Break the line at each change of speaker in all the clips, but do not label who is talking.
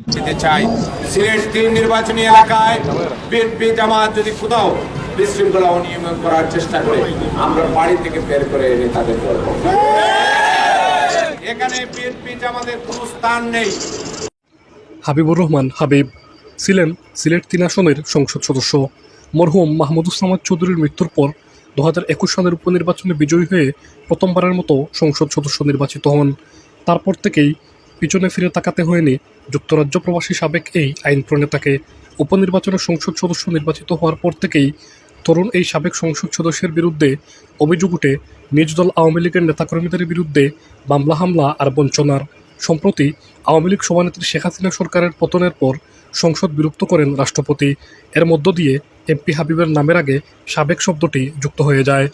দিতে চাই সিলেট 3 নির্বাচনী এলাকায় বিএনপি জামাত যদি কোথাও বিশৃঙ্খলা অনিয়ম করার চেষ্টা করে আমরা বাড়ি থেকে বের করে এনে তাদের করব। এখানে বিএনপি জামাতের কোনো স্থান নেই।
হাবিবুর রহমান হাবিব ছিলেন সিলেট 3 আসনের সংসদ সদস্য। মরহুম মাহমুদুজ্জামান চৌধুরীর মৃত্যুর পর 2021 সালের উপনির্বাচনে বিজয়ী হয়ে প্রথমবারের মতো সংসদ সদস্য নির্বাচিত হন। তারপর থেকেই পিছনে ফিরে তাকাতে হয়নি যুক্তরাজ্য প্রবাসী সাবেক এই আইন প্রণেতাকে। উপনির্বাচনে সংসদ সদস্য নির্বাচিত হওয়ার পর থেকেই তরুণ এই সাবেক সংসদ সদস্যের বিরুদ্ধে অভিযোগ উঠে নিজ দল আওয়ামী লীগের নেতাকর্মীদের বিরুদ্ধে মামলা হামলা আর বঞ্চনার। সম্প্রতি আওয়ামী লীগ সভানেত্রী শেখ হাসিনা সরকারের পতনের পর সংসদ বিলুপ্ত করেন রাষ্ট্রপতি। এর মধ্য দিয়ে এমপি হাবিবের নামের আগে সাবেক শব্দটি যুক্ত হয়ে যায়।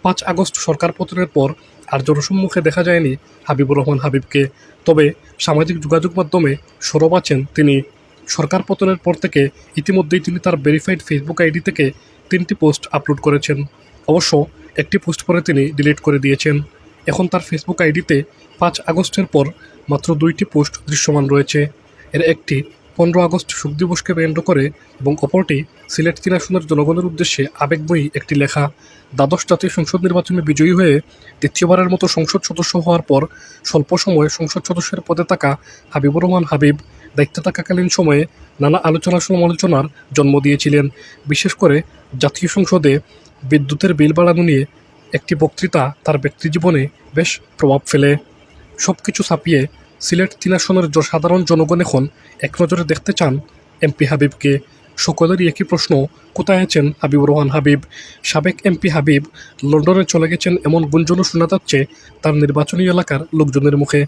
5 আগস্ট সরকার পতনের পর আর জনসম্মুখে দেখা যায়নি হাবিবুর রহমান হাবিবকে। তবে সামাজিক যোগাযোগ মাধ্যমে সরব আছেন তিনি। সরকার পতনের পর থেকে ইতিমধ্যেই তিনি তার ভেরিফাইড ফেসবুক আইডি থেকে 3টি পোস্ট আপলোড করেছেন। অবশ্য একটি পোস্ট পরে তিনি ডিলিট করে দিয়েছেন। এখন তার ফেসবুক আইডিতে 5 আগস্টের পর মাত্র 2টি পোস্ট দৃশ্যমান রয়েছে। এর একটি 15 আগস্ট শোক দিবসকে কেন্দ্র করে এবং অপরটি সিলেট 3 আসনের জনগণের উদ্দেশ্যে আবেগময়ী একটি লেখা। দ্বাদশ জাতীয় সংসদ নির্বাচনে বিজয়ী হয়ে দ্বিতীয়বারের মতো সংসদ সদস্য হওয়ার পর স্বল্প সময়ে সংসদ সদস্যের পদে থাকা হাবিবুর রহমান হাবিব দায়িত্বে থাকাকালীন সময়ে নানা আলোচনা সমালোচনার জন্ম দিয়েছিলেন। বিশেষ করে জাতীয় সংসদে বিদ্যুতের বিল বাড়ানো নিয়ে একটি বক্তৃতা তার ব্যক্তিজীবনে বেশ প্রভাব ফেলে। সব কিছু ছাপিয়ে সিলেট 3 আসনের সাধারণ জনগণ এখন এক নজরে দেখতে চান এমপি হাবিবকে। সকলেরই একই প্রশ্ন, কোথায় আছেন হাবিবুর রহমান হাবিব? সাবেক এমপি হাবিব লন্ডনে চলে গেছেন এমন গুঞ্জনও শোনা যাচ্ছে তার নির্বাচনী এলাকার লোকজনের মুখে।